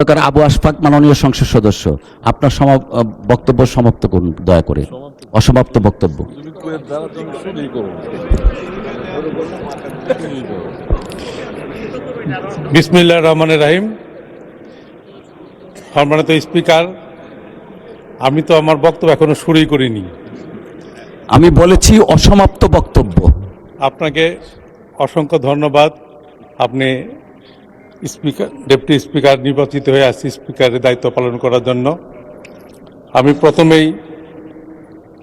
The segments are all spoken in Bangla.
খন্দকার আবু আশফাক মাননীয় সংসদ সদস্য, আপনার বক্তব্য সমাপ্ত করুন দয়া করে। অসমাপ্ত বক্তব্য। বিসমিল্লাহির রহমানির রহিম। সম্মানিত স্পিকার, আমি তো আমার বক্তব্য এখনো শুরুই করিনি। আমি বলেছি অসমাপ্ত বক্তব্য। আপনাকে অসংখ্য ধন্যবাদ। আপনি স্পিকার, ডেপুটি স্পিকার নির্বাচিত হয়ে আসছি স্পিকারের দায়িত্ব পালন করার জন্য। আমি প্রথমেই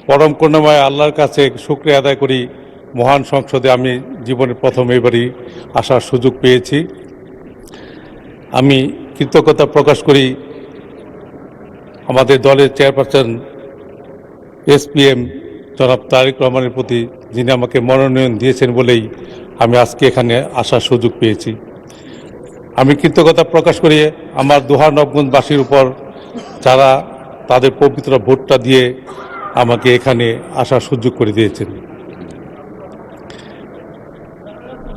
পরম করুণাময় আল্লাহর কাছে শুকরিয়া আদায় করি, মহান সংসদে আমি জীবনে প্রথম এবারই আসার সুযোগ পেয়েছি। আমি কৃতজ্ঞতা প্রকাশ করি আমাদের দলের চেয়ারপারসন এসপিএম জনাব তারেক রহমানের প্রতি, যিনি আমাকে মনোনয়ন দিয়েছেন বলেই আমি আজকে এখানে আসার সুযোগ পেয়েছি। আমি কৃতজ্ঞতা প্রকাশ করি আমার দোহার-নবগঞ্জবাসীর উপর, যারা তাদের পবিত্র ভোটটা দিয়ে আমাকে এখানে আসার সুযোগ করে দিয়েছেন।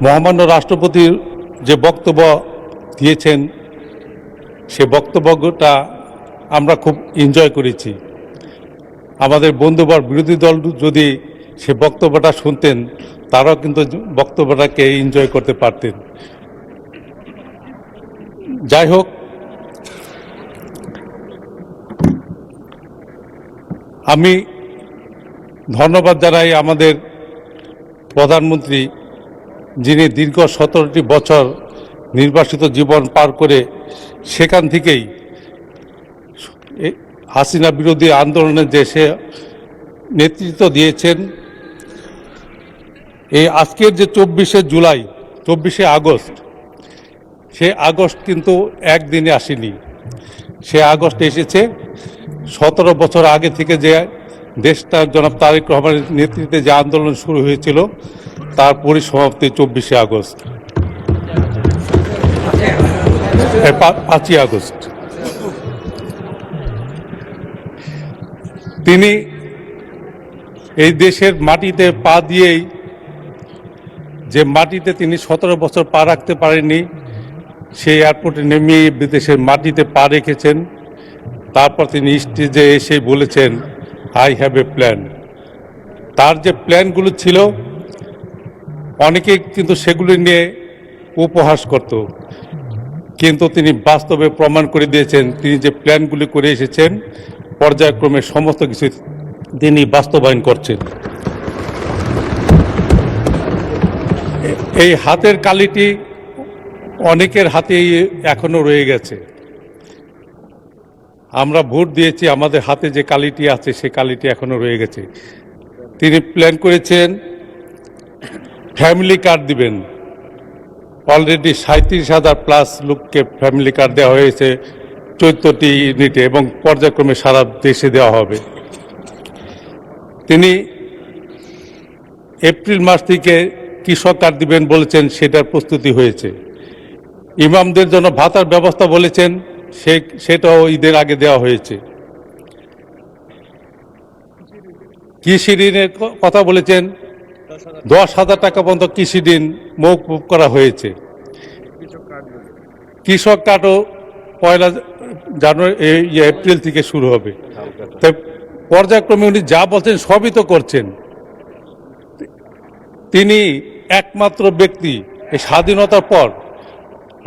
মহামান্য রাষ্ট্রপতির যে বক্তব্য দিয়েছেন, সে বক্তব্যটা আমরা খুব এনজয় করেছি। আমাদের বন্ধুবর বিরোধী দল যদি সে বক্তব্যটা শুনতেন, তারাও কিন্তু বক্তব্যটাকে এনজয় করতে পারতেন। যাই হোক, আমি ধন্যবাদ জানাই আমাদের প্রধানমন্ত্রী, যিনি দীর্ঘ 17টি বছর নির্বাসিত জীবন পার করে সেখান থেকেই হাসিনা বিরোধী আন্দোলনে যে সে নেতৃত্ব দিয়েছেন। এই আজকের যে 24শে আগস্ট, সে আগস্ট কিন্তু একদিনে আসেনি। সে আগস্ট এসেছে 17 বছর আগে থেকে, যে দেশটা জনাব তারেক রহমানের নেতৃত্বে যে আন্দোলন শুরু হয়েছিল, তার পরিসমাপ্তি 24শে আগস্ট, 5ই আগস্ট। তিনি এই দেশের মাটিতে পা দিয়েই, যে মাটিতে তিনি 17 বছর পা রাখতে পারেননি, সেই এয়ারপোর্টে নেমে বিদেশের মাটিতে পা রেখেছেন। তারপর তিনি স্টেজে এসে বলেছেন, আই হ্যাভ এ প্ল্যান। তার যে প্ল্যানগুলো ছিল, অনেকে কিন্তু সেগুলি নিয়ে উপহাস করত, কিন্তু তিনি বাস্তবে প্রমাণ করে দিয়েছেন তিনি যে প্ল্যানগুলি করে এসেছেন, পর্যায়ক্রমে সমস্ত কিছু তিনি বাস্তবায়ন করছেন। এই হাতের কালিটি অনেকের হাতেই এখনো রয়ে গেছে। আমরা ভোট দিয়েছি, আমাদের হাতে যে কালিটি আছে সে কালিটি এখনো রয়ে গেছে। তিনি প্ল্যান করেছেন ফ্যামিলি কার্ড দিবেন। অলরেডি 37,000+ লোককে ফ্যামিলি কার্ড দেওয়া হয়েছে 14টি ইউনিটে, এবং পর্যায়ক্রমে সারা দেশে দেওয়া হবে। তিনি এপ্রিল মাস থেকে কৃষক কার্ড দিবেন বলেছেন, সেটার প্রস্তুতি হয়েছে। ইমামদের জন্য ভাতার ব্যবস্থা বলেছেন, সেটাও ঈদের আগে দেওয়া হয়েছে। কৃষি ঋণের কথা বলেছেন, 10,000 টাকা পর্যন্ত কৃষি ঋণ মওকুফ করা হয়েছে। কৃষক কার্ডও 1 এপ্রিল থেকে শুরু হবে। তাই পর্যায়ক্রমে উনি যা বলছেন সবই তো করছেন। তিনি একমাত্র ব্যক্তি, এই স্বাধীনতার পর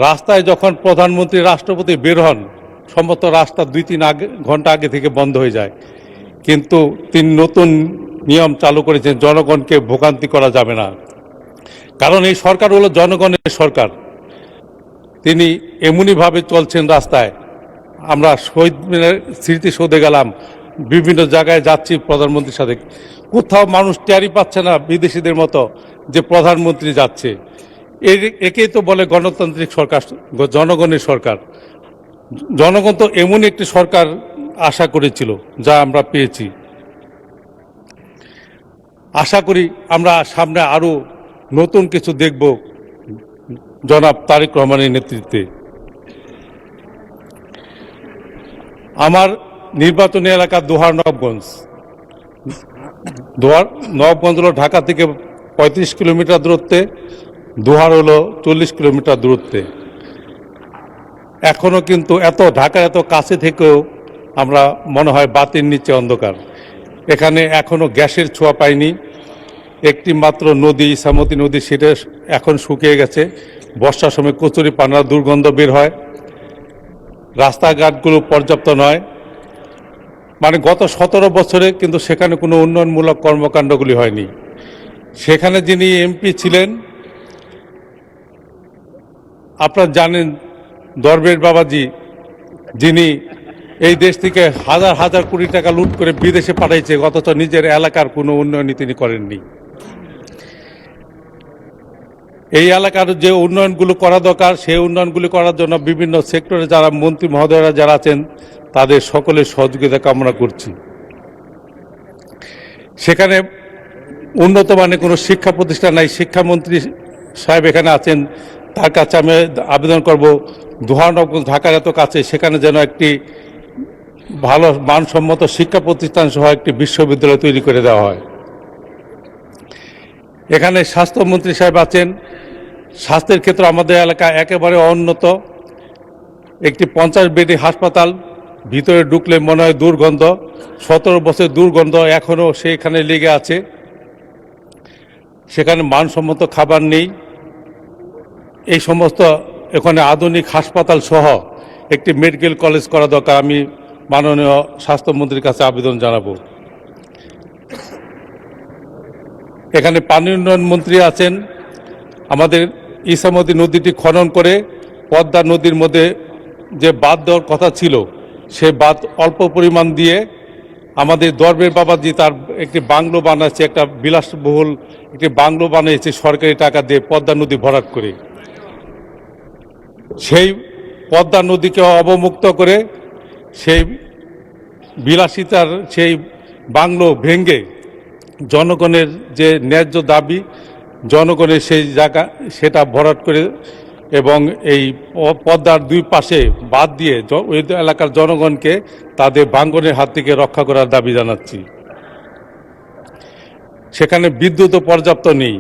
রাস্তায় যখন প্রধানমন্ত্রী, রাষ্ট্রপতি বের হন, সমস্ত রাস্তা 2-3 ঘন্টা আগে থেকে বন্ধ হয়ে যায়। কিন্তু তিনি নতুন নিয়ম চালু করেছেন, জনগণকে ভোগান্তি করা যাবে না, কারণ এই সরকার হলো জনগণের সরকার। তিনি এমনইভাবে চলছেন রাস্তায়। আমরা শহীদ মিনার স্মৃতিসৌধে গেলাম, বিভিন্ন জায়গায় যাচ্ছি প্রধানমন্ত্রীর সাথে, কোথাও মানুষ টেরই পাচ্ছে না বিদেশিদের মতো যে প্রধানমন্ত্রী যাচ্ছে। একেই তো বলে গণতান্ত্রিক সরকার, জনগণের সরকার। জনগণ তো এমন একটি সরকার আশা করেছিল, যা আমরা পেয়েছি। আশা করি আমরা সামনে আরো নতুন কিছু দেখব জনাব তারেক রহমানের নেতৃত্বে। আমার নির্বাচনী এলাকা দোহার-নবগঞ্জ। নবগঞ্জ হলো ঢাকা থেকে 35 কিলোমিটার দূরত্বে, দোহার হলো 40 কিলোমিটার দূরত্বে। এখনও কিন্তু ঢাকার এত কাছে থেকেও আমরা মনে হয় বাতির নিচে অন্ধকার। এখানে এখনও গ্যাসের ছোঁয়া পাইনি। একটি মাত্র নদী, ইছামতি নদী, সেটা এখন শুকিয়ে গেছে। বর্ষার সময় কচুরি পানার দুর্গন্ধ বের হয়। রাস্তাঘাটগুলো পর্যাপ্ত নয়। মানে গত 17 বছরে কিন্তু সেখানে কোনো উন্নয়নমূলক কর্মকাণ্ডগুলি হয়নি। সেখানে যিনি এমপি ছিলেন, আপনারা জানেন, দরবেশ বাবাজি, যিনি এই দেশ থেকে হাজার হাজার কোটি টাকা লুট করে বিদেশে পাঠাইছে, অথচ নিজের এলাকার কোনো উন্নয়নই তিনি করেননি। এই এলাকার যে উন্নয়নগুলো করা দরকার, সেই উন্নয়নগুলি করার জন্য বিভিন্ন সেক্টরে যারা মন্ত্রী মহোদয়রা যারা আছেন, তাদের সকলের সহযোগিতা কামনা করছি। সেখানে উন্নত মানের কোনো শিক্ষা প্রতিষ্ঠান নাই। শিক্ষামন্ত্রী সাহেব এখানে আছেন, তার কাছে আমি আবেদন করব, দুহানগঞ্জ ঢাকার এত কাছে, সেখানে যেন একটি ভালো মানসম্মত শিক্ষা প্রতিষ্ঠান সহ একটি বিশ্ববিদ্যালয় তৈরি করে দেওয়া হয়। এখানে স্বাস্থ্যমন্ত্রী সাহেব আছেন। স্বাস্থ্যের ক্ষেত্রে আমাদের এলাকা একেবারে অনুন্নত। একটি 50 বেডি হাসপাতাল, ভিতরে ঢুকলে মনে হয় দুর্গন্ধ। 17 বছর দুর্গন্ধ এখনও সেখানে লেগে আছে। সেখানে মানসম্মত খাবার নেই। এই সমস্ত এখানে আধুনিক হাসপাতাল সহ একটি মেডিকেল কলেজ করা দরকার। আমি মাননীয় স্বাস্থ্যমন্ত্রীর কাছে আবেদন জানাবো। এখানে পানি উন্নয়ন মন্ত্রী আছেন। আমাদের ইছামতি নদীটি খনন করে পদ্মা নদীর মধ্যে যে বাঁধ দেওয়ার কথা ছিল, সে বাঁধ অল্প পরিমাণ দিয়ে আমাদের দরবেশ বাবাজি তার একটি বাংলো বানাচ্ছে, একটা বিলাসবহুল একটি বাংলো বানিয়েছে সরকারি টাকা দিয়ে পদ্মা নদী ভরাট করে। সেই পদ্মা নদীকে অবমুক্ত করে সেই বিলাসিতার সেই বাংলো ভেঙে জনগণের যে ন্যায্য দাবি, জনগণের সেই জায়গা সেটা ভরাট করে এবং এই পদ্মার দুই পাশে বাদ দিয়ে ওই এলাকার জনগণকে তাদের ভাঙনের হাত থেকে রক্ষা করার দাবি জানাচ্ছি। সেখানে বিদ্যুৎও পর্যাপ্ত নেই।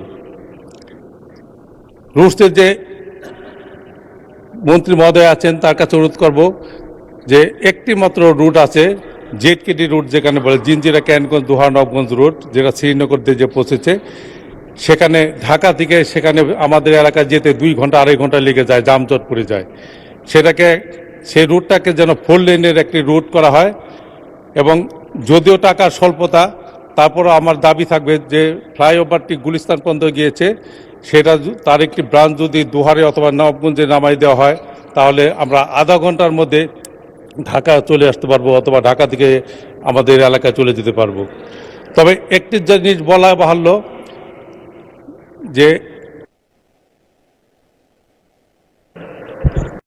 রুস্টের যে মন্ত্রী মহোদয় আছেন, তার কাছে অনুরোধ করব যে একটি মাত্র রুট আছে, জেটকেটি রুট যেখানে বলে, জিঞ্জিরা ক্যানগঞ্জ দুহানগঞ্জ রুট, যেটা শ্রীনগর দিয়ে যে পৌঁছেছে, সেখানে ঢাকা থেকে সেখানে আমাদের এলাকায় যেতে 2 ঘন্টা 2.5 ঘন্টা লেগে যায়, জামজট পড়ে যায়। সেই রুটটাকে যেন 4 লেনের একটি রুট করা হয়। এবং যদিও টাকার স্বল্পতা, তারপরও আমার দাবি থাকবে যে ফ্লাইওভারটি গুলিস্তান পর্যন্ত গিয়েছে, সেটা তার একটি ব্রাঞ্চ যদি দুহারে অথবা নবাবগঞ্জে নামাই দেওয়া হয়, তাহলে আমরা আধা ঘন্টার মধ্যে ঢাকা চলে আসতে পারবো, অথবা ঢাকা থেকে আমাদের এলাকায় চলে যেতে পারবো। তবে একটি জিনিস বলা বাহুল্য যে